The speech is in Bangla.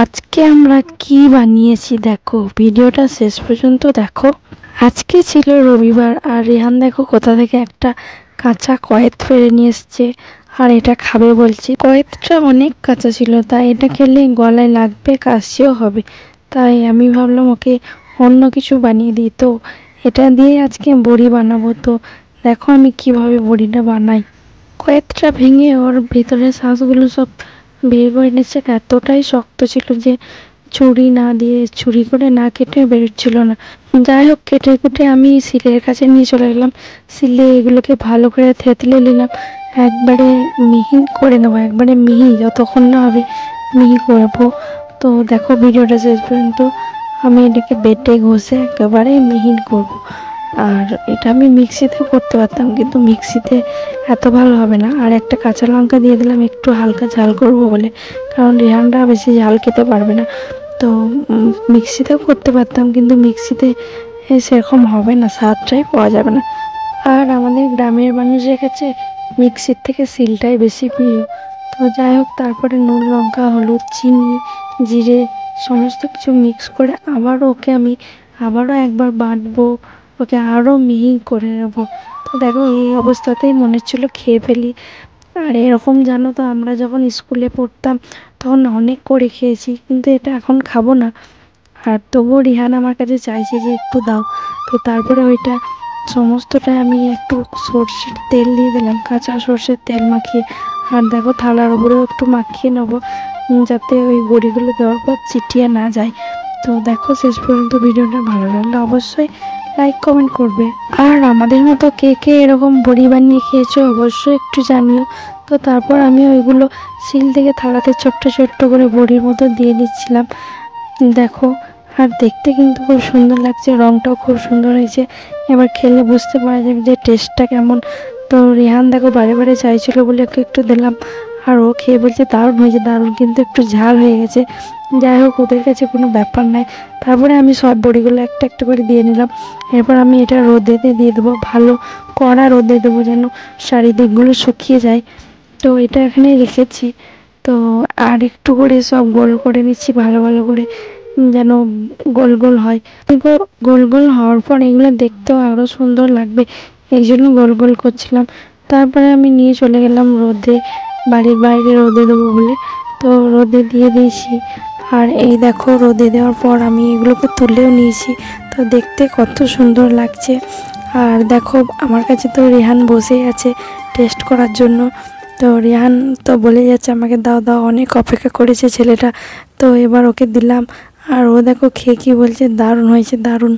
আজকে আমরা কি বানিয়েছি দেখো, ভিডিওটা শেষ পর্যন্ত দেখো। আজকে ছিল রবিবার, আর রেহান দেখো কোথা থেকে একটা কাঁচা কয়েত পেরে নিয়ে এসছে, আর এটা খাবে বলছি। কয়েতটা অনেক কাঁচা ছিল, তাই এটা খেলে গলায় লাগবে, কাশিও হবে। তাই আমি ভাবলাম ওকে অন্য কিছু বানিয়ে দিই। তো এটা দিয়ে আজকে বড়ি বানাবো। তো দেখো আমি কিভাবে বড়িটা বানাই। কয়েকটা ভেঙে ওর ভিতরে শ্বাসগুলো সব বের করে নিচ্ছে। এতটাই শক্ত ছিল যে ছুরি করে না কেটে বেরোচ্ছিল না। যাই হোক, কেটে কুটে আমি সিলের কাছে নিয়ে চলে গেলাম। সিলে এগুলোকে ভালো করে থেতলে নিলাম, একবারে মিহি করে নেবো। একবারে মিহি যতক্ষণ না হবে মিহি করবো। তো দেখো ভিডিওটা শেষ পর্যন্ত। আমি এটাকে বেটে ঘষে একেবারে মিহি করবো। আর এটা আমি মিক্সিতে করতে পারতাম, কিন্তু মিক্সিতে এত ভালো হবে না। আর একটা কাঁচা লঙ্কা দিয়ে দিলাম একটু হালকা ঝাল করব বলে, কারণ রেহানটা বেশি ঝাল খেতে পারবে না। তো মিক্সিতেও করতে পারতাম, কিন্তু মিক্সিতে সেরকম হবে না, স্বাদটাই পাওয়া যাবে না। আর আমাদের গ্রামের মানুষের কাছে মিক্সির থেকে শিলটাই বেশি প্রিয়। তো যাই হোক, তারপরে নুন, লঙ্কা, হলুদ, চিনি, জিরে সমস্ত কিছু মিক্স করে আবারও একবার বাটবো, ওকে আরও মিহি করে নেবো। তো দেখো এই অবস্থাতেই মনে হচ্ছিল খেয়ে ফেলি। আর এরকম জানো তো, আমরা যখন স্কুলে পড়তাম তখন অনেক করে খেয়েছি, কিন্তু এটা এখন খাবো না। আর তবুও রিহান আমার কাছে চাইছে যে একটু দাও। তো তারপরে ওইটা সমস্তটা আমি একটু সর্ষের তেল দিয়ে দিলাম, কাঁচা সর্ষের তেল মাখিয়ে। আর দেখো থালার উপরেও একটু মাখিয়ে নেবো, যাতে ওই বড়িগুলো দেওয়ার পর চিটিয়ে না যায়। তো দেখো শেষ পর্যন্ত ভিডিওটা ভালো লাগলে অবশ্যই লাইক কমেন্ট করবে। আর আমাদের মতো কে কে এরকম বড়ি বানিয়ে খেয়েছো অবশ্যই একটু জানিও। তো তারপর আমি ওইগুলো শিল থেকে থালাতে ছোট্ট ছোট্ট করে বড়ির মতো দিয়ে দিচ্ছিলাম। দেখো, আর দেখতে কিন্তু খুব সুন্দর লাগছে, রঙটাও খুব সুন্দর হয়েছে। এবার খেলে বুঝতে পারা যাবে যে টেস্টটা কেমন। তো রেহান দেখো বারে বারে চাইছিল বলে ওকে একটু দিলাম, আর ও খেয়ে বলছে দারুণ হয়েছে, দারুণ, কিন্তু একটু ঝাল হয়ে গেছে। যাই হোক, ওদের কাছে কোনো ব্যাপার নয়। তারপরে আমি সব বড়িগুলো একটা একটা করে দিয়ে নিলাম। এরপর আমি এটা রোদেতে দিয়ে দেবো, ভালো কড়া রোদে দেবো, যেন চারিদিকগুলো শুকিয়ে যায়। তো এটা এখানে রেখেছি। তো আর একটু করে সব গোল করে নিচ্ছি ভালো ভালো করে, যেন গোল গোল হয়। গোল গোল হওয়ার পর এগুলো দেখতেও আরও সুন্দর লাগবে, এই জন্য গোল গোল করছিলাম। তারপরে আমি নিয়ে চলে গেলাম রোদে, বাড়ির বাইরে রোদে দেবো বলে। তো রোদে দিয়ে দিয়েছি। আর এই দেখো রোদে দেওয়ার পর আমি এগুলোকে তুলেও নিয়েছি। তো দেখতে কত সুন্দর লাগছে। আর দেখো আমার কাছে তো রেহান বসেই আছে টেস্ট করার জন্য। তো রেহান তো বলে যাচ্ছে আমাকে দাও দাও, অনেক অপেক্ষা করেছে ছেলেটা। তো এবার ওকে দিলাম, আর ও দেখো খেয়ে কি বলছে, দারুণ হয়েছে, দারুণ।